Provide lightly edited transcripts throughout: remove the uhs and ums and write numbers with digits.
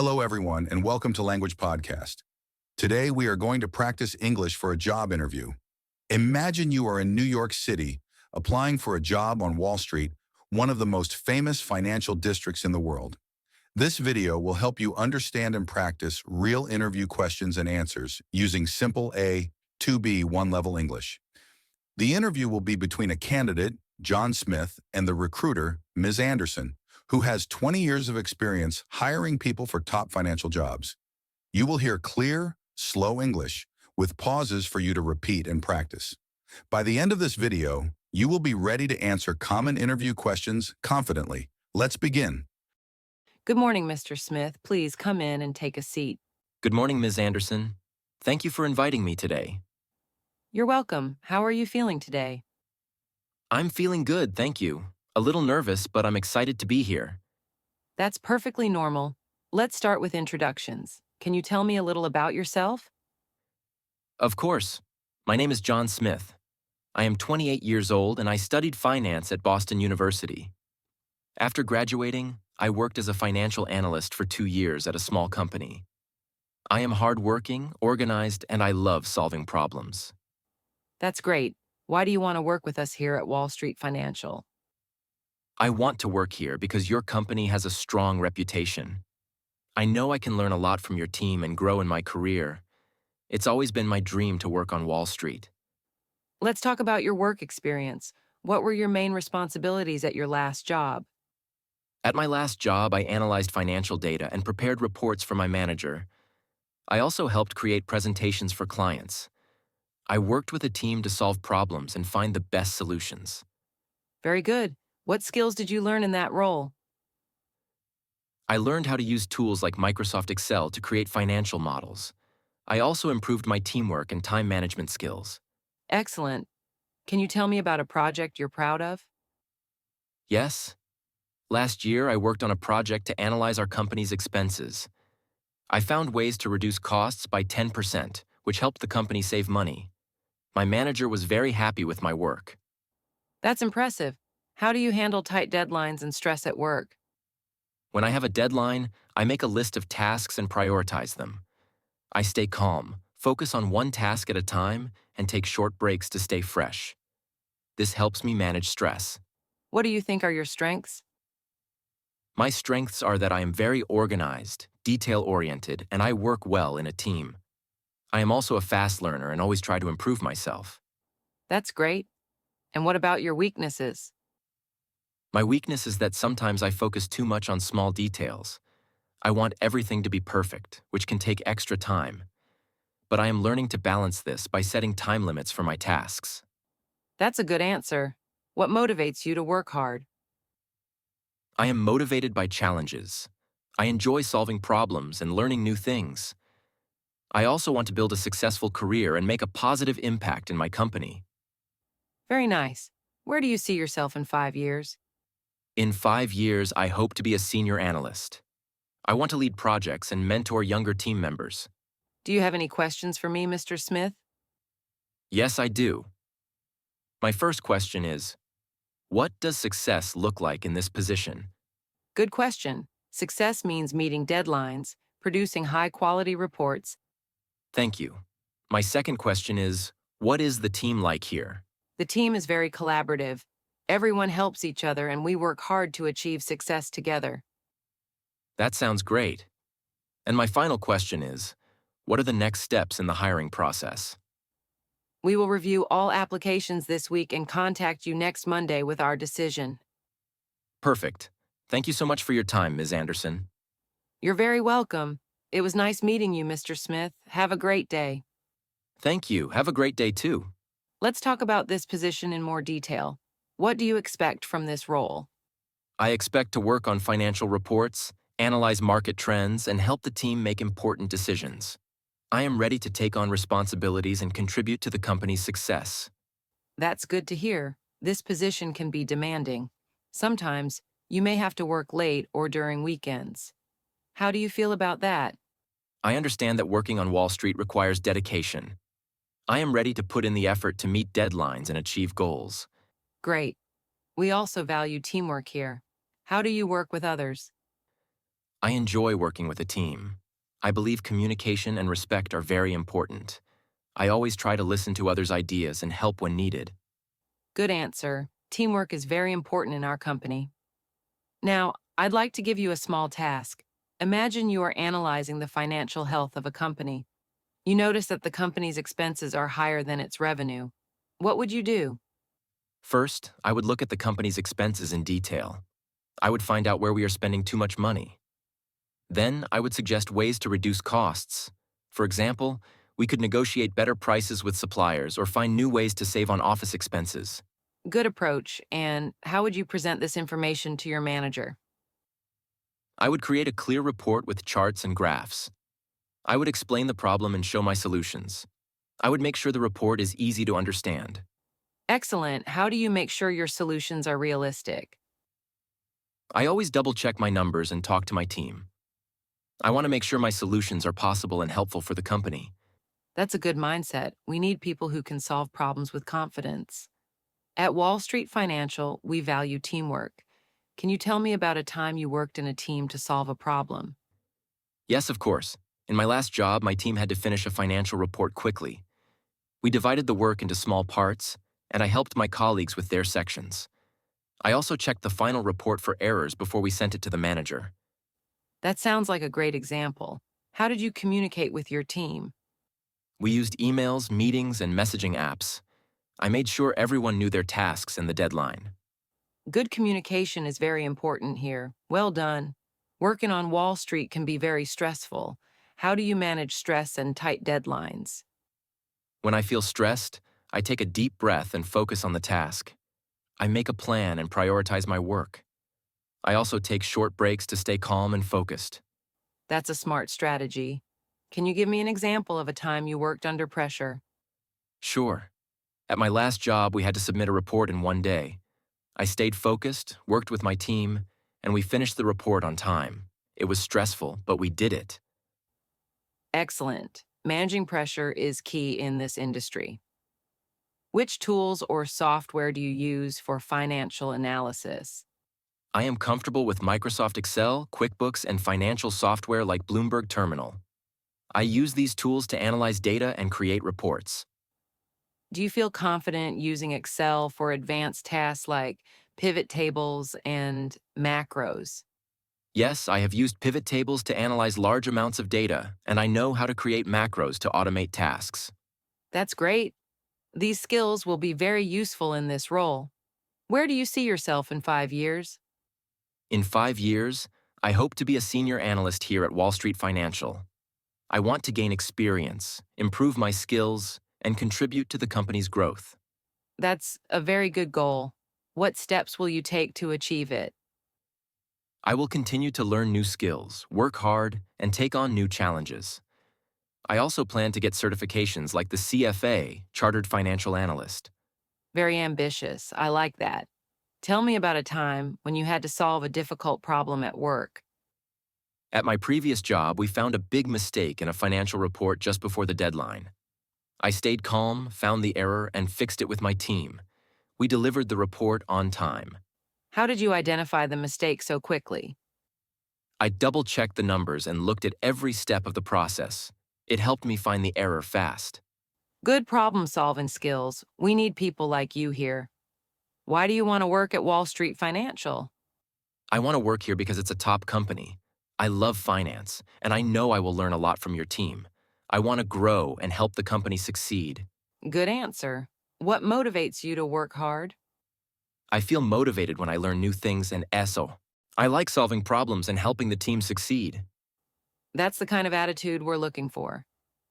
Hello, everyone, and welcome to Language Podcast. Today, we are going to practice English for a job interview. Imagine you are in New York City, applying for a job on Wall Street, one of the most famous financial districts in the world. This video will help you understand and practice real interview questions and answers using simple A to B one-level English. The interview will be between a candidate, John Smith, and the recruiter, Ms. Anderson, who has 20 years of experience hiring people for top financial jobs. You will hear clear, slow English with pauses for you to repeat and practice. By the end of this video, you will be ready to answer common interview questions confidently. Let's begin. Good morning, Mr. Smith. Please come in and take a seat. Good morning, Ms. Anderson. Thank you for inviting me today. You're welcome. How are you feeling today? I'm feeling good, thank you. A little nervous, but I'm excited to be here. That's perfectly normal. Let's start with introductions. Can you tell me a little about yourself? Of course. My name is John Smith. I am 28 years old and I studied finance at Boston University. After graduating, I worked as a financial analyst for 2 years at a small company. I am hardworking, organized, and I love solving problems. That's great. Why do you want to work with us here at Wall Street Financial? I want to work here because your company has a strong reputation. I know I can learn a lot from your team and grow in my career. It's always been my dream to work on Wall Street. Let's talk about your work experience. What were your main responsibilities at your last job? At my last job, I analyzed financial data and prepared reports for my manager. I also helped create presentations for clients. I worked with a team to solve problems and find the best solutions. Very good. What skills did you learn in that role? I learned how to use tools like Microsoft Excel to create financial models. I also improved my teamwork and time management skills. Excellent. Can you tell me about a project you're proud of? Yes. Last year, I worked on a project to analyze our company's expenses. I found ways to reduce costs by 10%, which helped the company save money. My manager was very happy with my work. That's impressive. How do you handle tight deadlines and stress at work? When I have a deadline, I make a list of tasks and prioritize them. I stay calm, focus on one task at a time, and take short breaks to stay fresh. This helps me manage stress. What do you think are your strengths? My strengths are that I am very organized, detail-oriented, and I work well in a team. I am also a fast learner and always try to improve myself. That's great. And what about your weaknesses? My weakness is that sometimes I focus too much on small details. I want everything to be perfect, which can take extra time. But I am learning to balance this by setting time limits for my tasks. That's a good answer. What motivates you to work hard? I am motivated by challenges. I enjoy solving problems and learning new things. I also want to build a successful career and make a positive impact in my company. Very nice. Where do you see yourself in 5 years? In 5 years, I hope to be a senior analyst. I want to lead projects and mentor younger team members. Do you have any questions for me, Mr. Smith? Yes, I do. My first question is, what does success look like in this position? Good question. Success means meeting deadlines, producing high-quality reports. Thank you. My second question is, what is the team like here? The team is very collaborative. Everyone helps each other and we work hard to achieve success together. That sounds great. And my final question is, what are the next steps in the hiring process? We will review all applications this week and contact you next Monday with our decision. Perfect. Thank you so much for your time, Ms. Anderson. You're very welcome. It was nice meeting you, Mr. Smith. Have a great day. Thank you. Have a great day too. Let's talk about this position in more detail. What do you expect from this role? I expect to work on financial reports, analyze market trends, and help the team make important decisions. I am ready to take on responsibilities and contribute to the company's success. That's good to hear. This position can be demanding. Sometimes, you may have to work late or during weekends. How do you feel about that? I understand that working on Wall Street requires dedication. I am ready to put in the effort to meet deadlines and achieve goals. Great. We also value teamwork here. How do you work with others? I enjoy working with a team. I believe communication and respect are very important. I always try to listen to others' ideas and help when needed. Good answer. Teamwork is very important in our company. Now, I'd like to give you a small task. Imagine you are analyzing the financial health of a company. You notice that the company's expenses are higher than its revenue. What would you do? First, I would look at the company's expenses in detail. I would find out where we are spending too much money. Then, I would suggest ways to reduce costs. For example, we could negotiate better prices with suppliers or find new ways to save on office expenses. Good approach. And how would you present this information to your manager? I would create a clear report with charts and graphs. I would explain the problem and show my solutions. I would make sure the report is easy to understand. Excellent. How do you make sure your solutions are realistic? I always double-check my numbers and talk to my team. I want to make sure my solutions are possible and helpful for the company. That's a good mindset. We need people who can solve problems with confidence. At Wall Street Financial, we value teamwork. Can you tell me about a time you worked in a team to solve a problem? Yes, of course. In my last job, my team had to finish a financial report quickly. We divided the work into small parts, and I helped my colleagues with their sections. I also checked the final report for errors before we sent it to the manager. That sounds like a great example. How did you communicate with your team? We used emails, meetings, and messaging apps. I made sure everyone knew their tasks and the deadline. Good communication is very important here. Well done. Working on Wall Street can be very stressful. How do you manage stress and tight deadlines? When I feel stressed, I take a deep breath and focus on the task. I make a plan and prioritize my work. I also take short breaks to stay calm and focused. That's a smart strategy. Can you give me an example of a time you worked under pressure? Sure. At my last job, we had to submit a report in one day. I stayed focused, worked with my team, and we finished the report on time. It was stressful, but we did it. Excellent. Managing pressure is key in this industry. Which tools or software do you use for financial analysis? I am comfortable with Microsoft Excel, QuickBooks, and financial software like Bloomberg Terminal. I use these tools to analyze data and create reports. Do you feel confident using Excel for advanced tasks like pivot tables and macros? Yes, I have used pivot tables to analyze large amounts of data, and I know how to create macros to automate tasks. That's great. These skills will be very useful in this role. Where do you see yourself in 5 years? In 5 years, I hope to be a senior analyst here at Wall Street Financial. I want to gain experience, improve my skills, and contribute to the company's growth. That's a very good goal. What steps will you take to achieve it? I will continue to learn new skills, work hard, and take on new challenges. I also plan to get certifications like the CFA, Chartered Financial Analyst. Very ambitious. I like that. Tell me about a time when you had to solve a difficult problem at work. At my previous job, we found a big mistake in a financial report just before the deadline. I stayed calm, found the error, and fixed it with my team. We delivered the report on time. How did you identify the mistake so quickly? I double-checked the numbers and looked at every step of the process. It helped me find the error fast. Good problem-solving skills. We need people like you here. Why do you want to work at Wall Street Financial? I want to work here because it's a top company. I love finance, and I know I will learn a lot from your team. I want to grow and help the company succeed. Good answer. What motivates you to work hard? I feel motivated when I learn new things and I like solving problems and helping the team succeed. That's the kind of attitude we're looking for.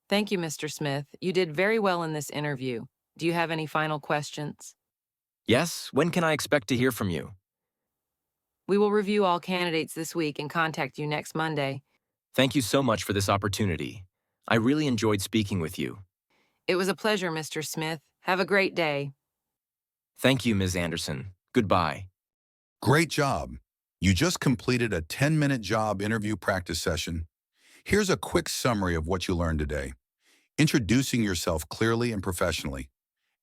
Thank you, Mr. Smith. You did very well in this interview. Do you have any final questions? Yes, when can I expect to hear from you? We will review all candidates this week and contact you next Monday. Thank you so much for this opportunity. I really enjoyed speaking with you. It was a pleasure, Mr. Smith. Have a great day. Thank you, Ms. Anderson. Goodbye. Great job. You just completed a 10-minute job interview practice session. Here's a quick summary of what you learned today. Introducing yourself clearly and professionally.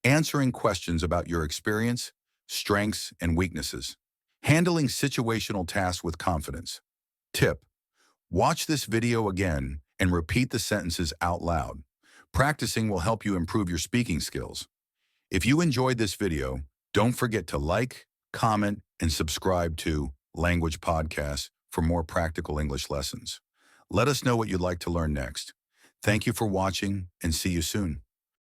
Answering questions about your experience, strengths, and weaknesses. Handling situational tasks with confidence. Tip: Watch this video again and repeat the sentences out loud. Practicing will help you improve your speaking skills. If you enjoyed this video, don't forget to like, comment, and subscribe to Language Podcast for more practical English lessons. Let us know what you'd like to learn next. Thank you for watching and see you soon.